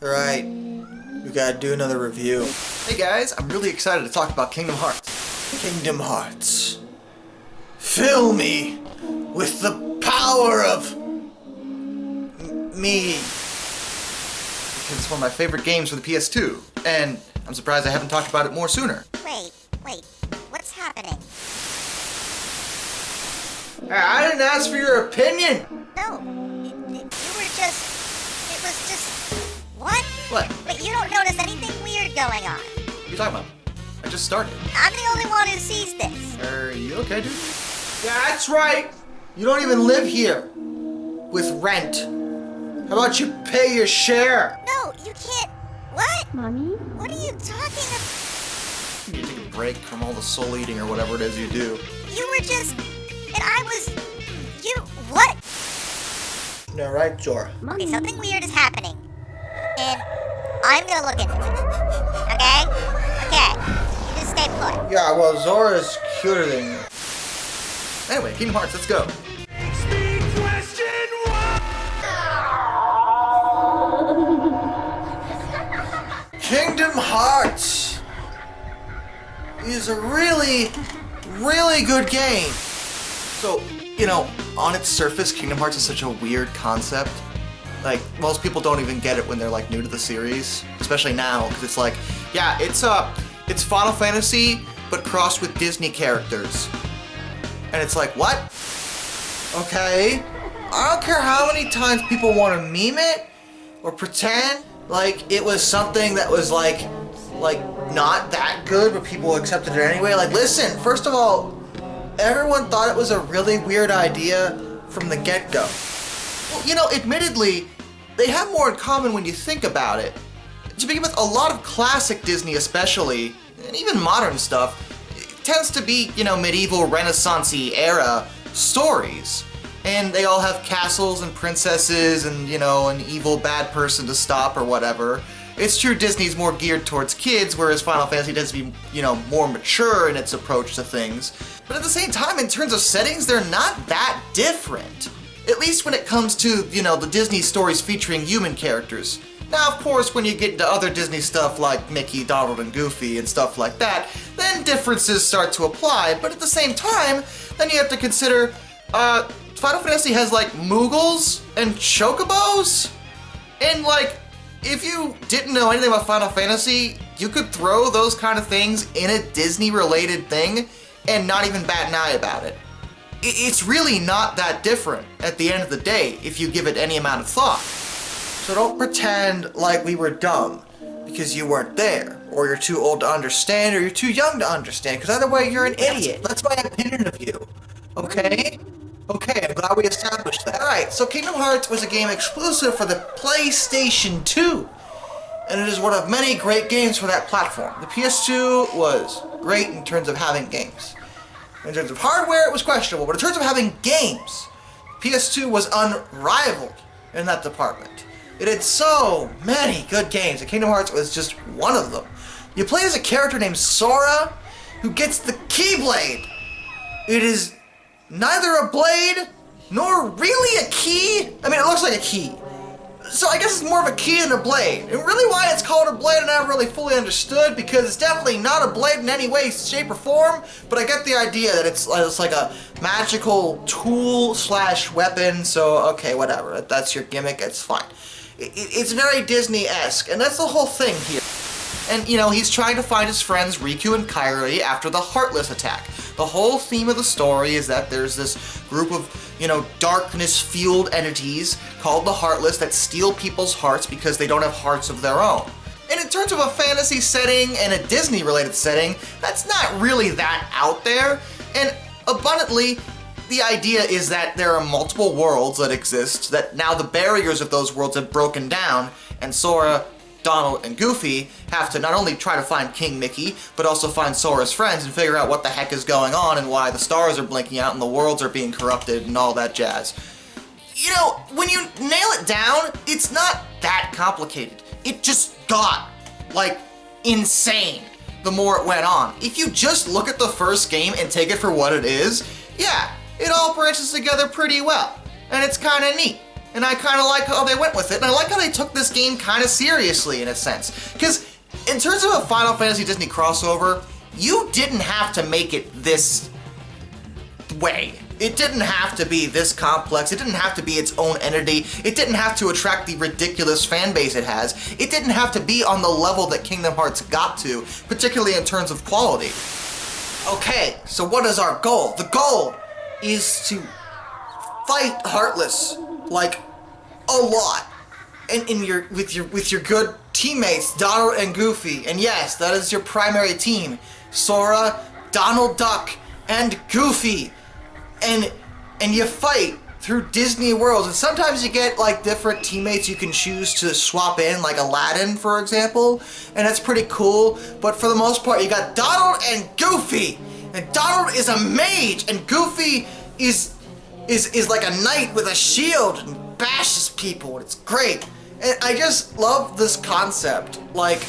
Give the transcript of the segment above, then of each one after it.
Alright, we gotta do another review. Hey guys, I'm really excited to talk about Kingdom Hearts. Kingdom Hearts. Fill me with the power of me. Because it's one of my favorite games for the PS2, and I'm surprised I haven't talked about it more sooner. Wait, what's happening? I didn't ask for your opinion. No, it was just, what? What? But you don't notice anything weird going on. What are you talking about? I just started. I'm the only one who sees this. Are you okay, dude? Yeah, that's right. You don't even live here. With rent. How about you pay your share? No, you can't. What? Mommy? What are you talking about? You need to take a break from all the soul eating or whatever it is you do. You were just, and I was, what? No, right, Zora? Okay, something weird is happening. And I'm gonna look into it. Okay? Okay. You just stay put. Yeah, well, Zora's cuter than you. Anyway, Kingdom Hearts, let's go. Kingdom Hearts is a really, really good game. So, you know, on its surface, Kingdom Hearts is such a weird concept. Like, most people don't even get it when they're, like, new to the series. Especially now, because it's like, yeah, it's Final Fantasy, but crossed with Disney characters. And it's like, what? Okay? I don't care how many times people want to meme it or pretend like it was something that was like not that good, but people accepted it anyway. Like, listen, first of all, everyone thought it was a really weird idea from the get-go. Well, you know, admittedly, they have more in common when you think about it. To begin with, a lot of classic Disney especially, and even modern stuff, it tends to be, you know, medieval Renaissance-y era stories. And they all have castles and princesses and, you know, an evil bad person to stop or whatever. It's true Disney's more geared towards kids, whereas Final Fantasy tends to be, you know, more mature in its approach to things. But at the same time, in terms of settings, they're not that different. At least when it comes to, you know, the Disney stories featuring human characters. Now, of course, when you get into other Disney stuff like Mickey, Donald, and Goofy and stuff like that, then differences start to apply. But at the same time, then you have to consider, Final Fantasy has, like, Moogles and Chocobos? And, like, if you didn't know anything about Final Fantasy, you could throw those kind of things in a Disney-related thing and not even bat an eye about it. It's really not that different at the end of the day if you give it any amount of thought. So don't pretend like we were dumb because you weren't there, or you're too old to understand, or you're too young to understand, because either way you're an idiot. That's my opinion of you. Okay? Okay, I'm glad we established that. Alright, so Kingdom Hearts was a game exclusive for the PlayStation 2. And it is one of many great games for that platform. The PS2 was great in terms of having games. In terms of hardware, it was questionable, but in terms of having games, PS2 was unrivaled in that department. It had so many good games, and Kingdom Hearts was just one of them. You play as a character named Sora, who gets the Keyblade. It is neither a blade, nor really a key. I mean, it looks like a key. So I guess it's more of a key than a blade. And really why it's called a blade I never really fully understood, because it's definitely not a blade in any way, shape, or form, but I get the idea that it's like a magical tool / weapon, so okay, whatever. That's your gimmick, it's fine. It's very Disney-esque, and that's the whole thing here. And, you know, he's trying to find his friends Riku and Kairi after the Heartless attack. The whole theme of the story is that there's this group of, you know, darkness-fueled entities called the Heartless that steal people's hearts because they don't have hearts of their own. And in terms of a fantasy setting and a Disney-related setting, that's not really that out there. And abundantly, the idea is that there are multiple worlds that exist, that now the barriers of those worlds have broken down, and Sora, Donald, and Goofy have to not only try to find King Mickey, but also find Sora's friends and figure out what the heck is going on and why the stars are blinking out and the worlds are being corrupted and all that jazz. You know, when you nail it down, it's not that complicated. It just got, like, insane the more it went on. If you just look at the first game and take it for what it is, yeah, it all branches together pretty well, and it's kinda neat. And I kind of like how they went with it, and I like how they took this game kind of seriously in a sense. Because in terms of a Final Fantasy Disney crossover, you didn't have to make it this way. It didn't have to be this complex. It didn't have to be its own entity. It didn't have to attract the ridiculous fan base it has. It didn't have to be on the level that Kingdom Hearts got to, particularly in terms of quality. Okay, so what is our goal? The goal is to fight Heartless, like, a lot. And with your good teammates, Donald and Goofy. And yes, that is your primary team. Sora, Donald Duck, and Goofy. And you fight through Disney worlds, and sometimes you get like different teammates you can choose to swap in, like Aladdin, for example, and that's pretty cool. But for the most part, you got Donald and Goofy, and Donald is a mage, and Goofy is like a knight with a shield and bashes people, and it's great. And I just love this concept. Like,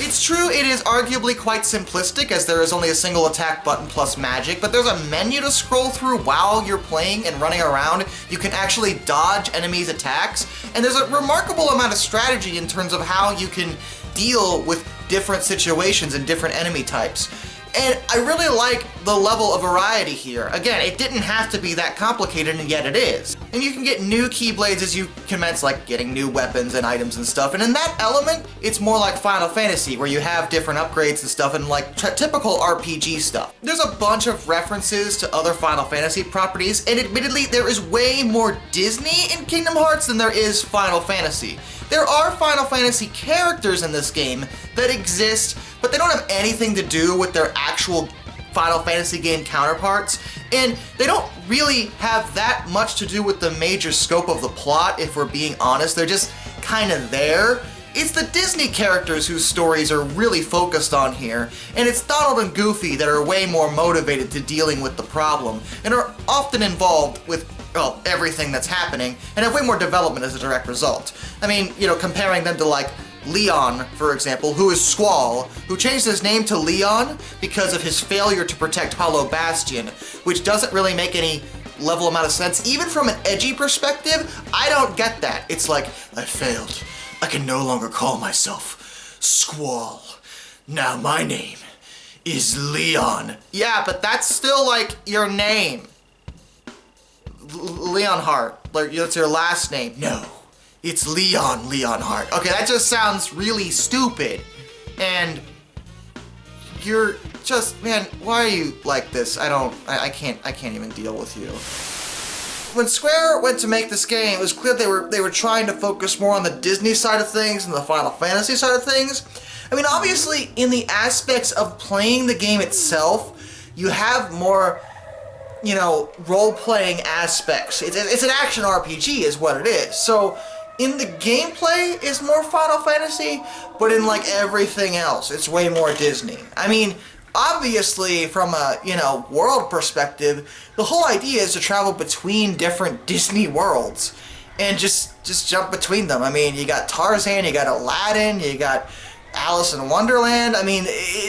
it's true, it is arguably quite simplistic, as there is only a single attack button plus magic, but there's a menu to scroll through while you're playing and running around. You can actually dodge enemies' attacks, and there's a remarkable amount of strategy in terms of how you can deal with different situations and different enemy types. And I really like the level of variety here. Again, it didn't have to be that complicated, and yet it is. And you can get new Keyblades as you commence, like getting new weapons and items and stuff. And in that element, it's more like Final Fantasy, where you have different upgrades and stuff, and like typical RPG stuff. There's a bunch of references to other Final Fantasy properties, and admittedly, there is way more Disney in Kingdom Hearts than there is Final Fantasy. There are Final Fantasy characters in this game that exist, but they don't have anything to do with their actual Final Fantasy game counterparts, and they don't really have that much to do with the major scope of the plot, if we're being honest. They're just kind of there. It's the Disney characters whose stories are really focused on here, and it's Donald and Goofy that are way more motivated to dealing with the problem, and are often involved with, well, everything that's happening, and have way more development as a direct result. I mean, you know, comparing them to like Leon, for example, who is Squall, who changed his name to Leon because of his failure to protect Hollow Bastion, which doesn't really make any level amount of sense. Even from an edgy perspective, I don't get that. It's like, I failed. I can no longer call myself Squall. Now my name is Leon. Yeah, but that's still like your name. Leonhart, like that's your last name. No. It's Leonhart. Okay, that just sounds really stupid. And you're just, man, why are you like this? I can't even deal with you. When Square went to make this game, it was clear they were trying to focus more on the Disney side of things than the Final Fantasy side of things. I mean, obviously, in the aspects of playing the game itself, you have more, you know, role-playing aspects. It's an action RPG is what it is. So in the gameplay is more Final Fantasy, but in like everything else, it's way more Disney. I mean, obviously from a, you know, world perspective, the whole idea is to travel between different Disney worlds and just jump between them. I mean, you got Tarzan, you got Aladdin, you got Alice in Wonderland. I mean,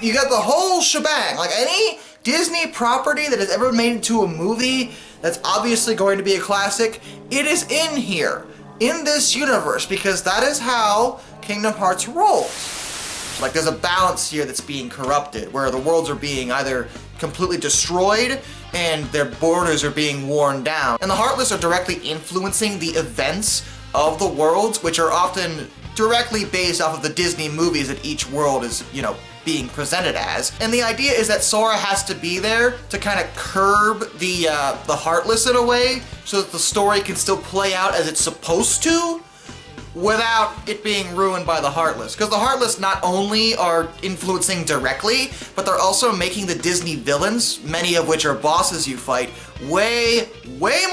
you got the whole shebang. Like any Disney property that has ever made into a movie that's obviously going to be a classic, it is in here, in this universe, because that is how Kingdom Hearts rolls. Like there's a balance here that's being corrupted, where the worlds are being either completely destroyed and their borders are being worn down. And the Heartless are directly influencing the events of the worlds, which are often directly based off of the Disney movies that each world is, you know, being presented as. And the idea is that Sora has to be there to kind of curb the Heartless in a way, so that the story can still play out as it's supposed to, without it being ruined by the Heartless. Because the Heartless not only are influencing directly, but they're also making the Disney villains, many of which are bosses you fight, way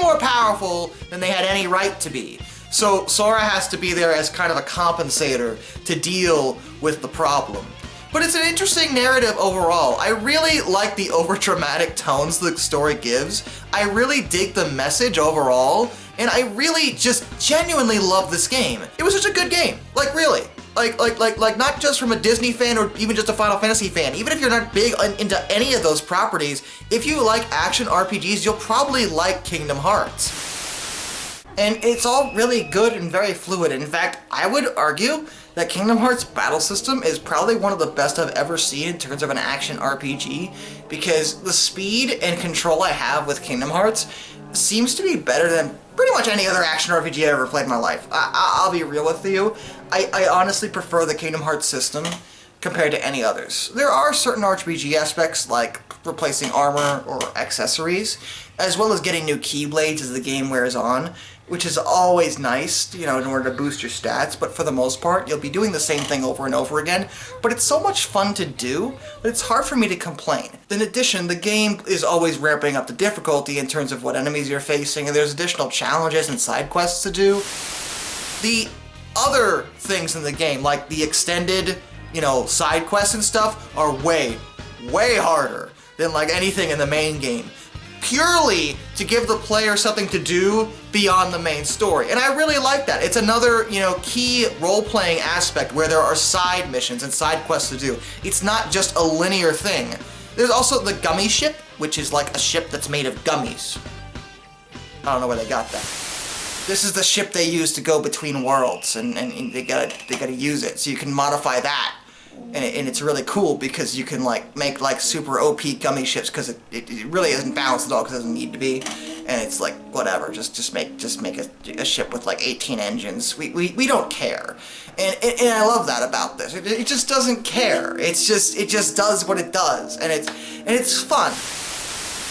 more powerful than they had any right to be. So Sora has to be there as kind of a compensator to deal with the problem. But it's an interesting narrative overall. I really like the overdramatic tones the story gives. I really dig the message overall, and I really just genuinely love this game. It was such a good game. Like really. Like not just from a Disney fan or even just a Final Fantasy fan. Even if you're not big into any of those properties, if you like action RPGs, you'll probably like Kingdom Hearts. And it's all really good and very fluid. In fact, I would argue that Kingdom Hearts battle system is probably one of the best I've ever seen in terms of an action RPG, because the speed and control I have with Kingdom Hearts seems to be better than pretty much any other action RPG I ever played in my life. I'll be real with you. I honestly prefer the Kingdom Hearts system compared to any others. There are certain RPG aspects like replacing armor or accessories, as well as getting new keyblades as the game wears on, which is always nice, you know, in order to boost your stats, but for the most part, you'll be doing the same thing over and over again, but it's so much fun to do that it's hard for me to complain. In addition, the game is always ramping up the difficulty in terms of what enemies you're facing, and there's additional challenges and side quests to do. The other things in the game, like the extended, you know, side quests and stuff, are way harder than like anything in the main game, purely to give the player something to do beyond the main story. And I really like that. It's another, you know, key role-playing aspect where there are side missions and side quests to do. It's not just a linear thing. There's also the gummy ship, which is like a ship that's made of gummies. I don't know where they got that. This is the ship they use to go between worlds, and they gotta use it. So you can modify that. And it's really cool because you can like make like super OP gummy ships, because it really isn't balanced at all, because it doesn't need to be, and it's like whatever, just make a ship with like 18 engines. We don't care, and I love that about this. It just doesn't care. It just does what it does, and it's fun.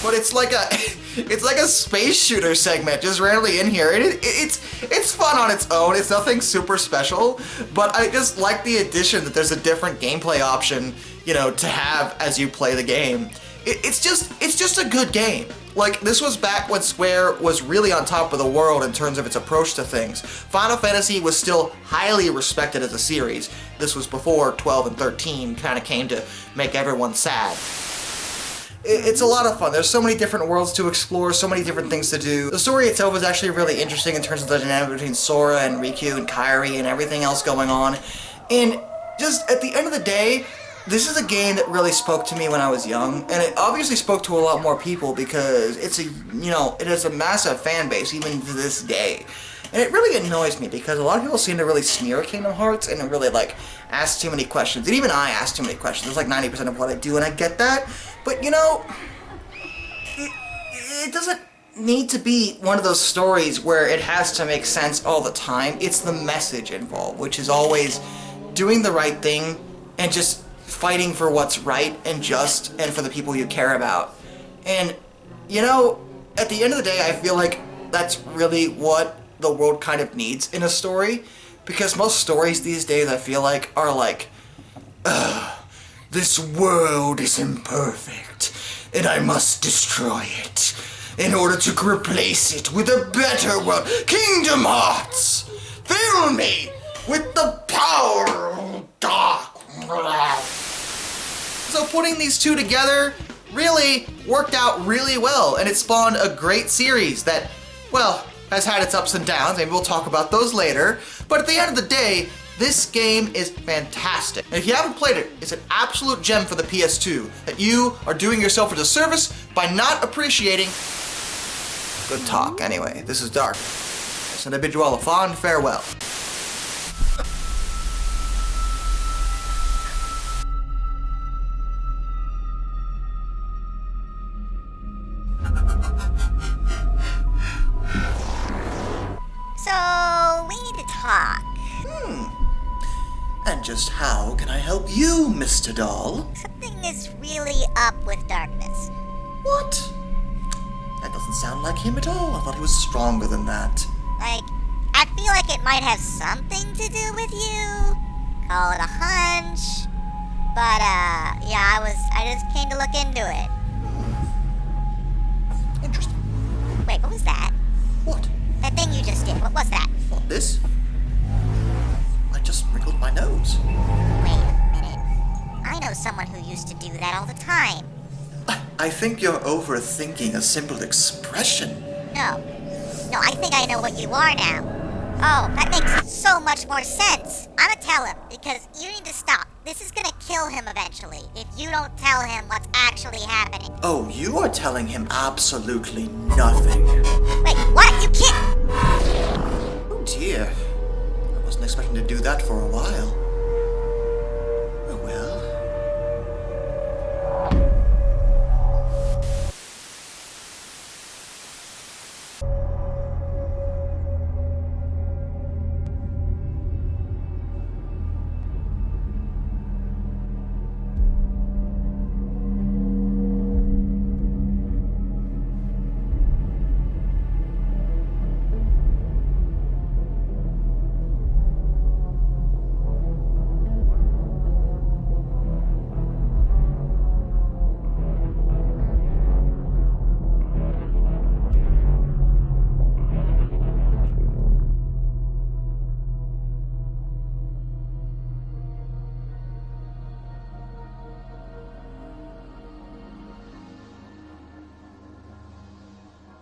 But it's like a space shooter segment just randomly in here. It's fun on its own. It's nothing super special, but I just like the addition that there's a different gameplay option, you know, to have as you play the game. It's just a good game. Like, this was back when Square was really on top of the world in terms of its approach to things. Final Fantasy was still highly respected as a series. This was before 12 and 13 kind of came to make everyone sad. It's a lot of fun. There's so many different worlds to explore, so many different things to do. The story itself is actually really interesting in terms of the dynamic between Sora and Riku and Kairi and everything else going on. And just at the end of the day, this is a game that really spoke to me when I was young, and it obviously spoke to a lot more people because it has a massive fan base even to this day. And it really annoys me because a lot of people seem to really smear Kingdom Hearts and really like ask too many questions. And even I ask too many questions. It's like 90% of what I do, and I get that. But you know, it doesn't need to be one of those stories where it has to make sense all the time. It's the message involved, which is always doing the right thing and just fighting for what's right and just and for the people you care about. And you know, at the end of the day, I feel like that's really what the world kind of needs in a story, because most stories these days I feel like are like, this world is imperfect and I must destroy it in order to replace it with a better world. Kingdom Hearts, fill me with the power of dark. So putting these two together really worked out really well, and it spawned a great series that, well, has had its ups and downs. Maybe we'll talk about those later. But at the end of the day, this game is fantastic. And if you haven't played it, it's an absolute gem for the PS2 that you are doing yourself a disservice by not appreciating. Good talk. Anyway, this is Dark. I send I bid you all a fond farewell. So, we need to talk. And just how can I help you, Mr. Doll? Something is really up with Darkness. What? That doesn't sound like him at all. I thought he was stronger than that. Like, I feel like it might have something to do with you. Call it a hunch. But, yeah, I just came to look into it. Interesting. Wait, what was that? What? That thing you just did, what was that? What, this? I just wrinkled my nose. Wait a minute. I know someone who used to do that all the time. I think you're overthinking a simple expression. No, I think I know what you are now. Oh, that makes so much more sense. I'ma tell him, because you need to stop. this is gonna kill him eventually if you don't tell him what's actually happening. Oh, you are telling him absolutely nothing. Wait, what? You can't. Oh dear. I wasn't expecting to do that for a while.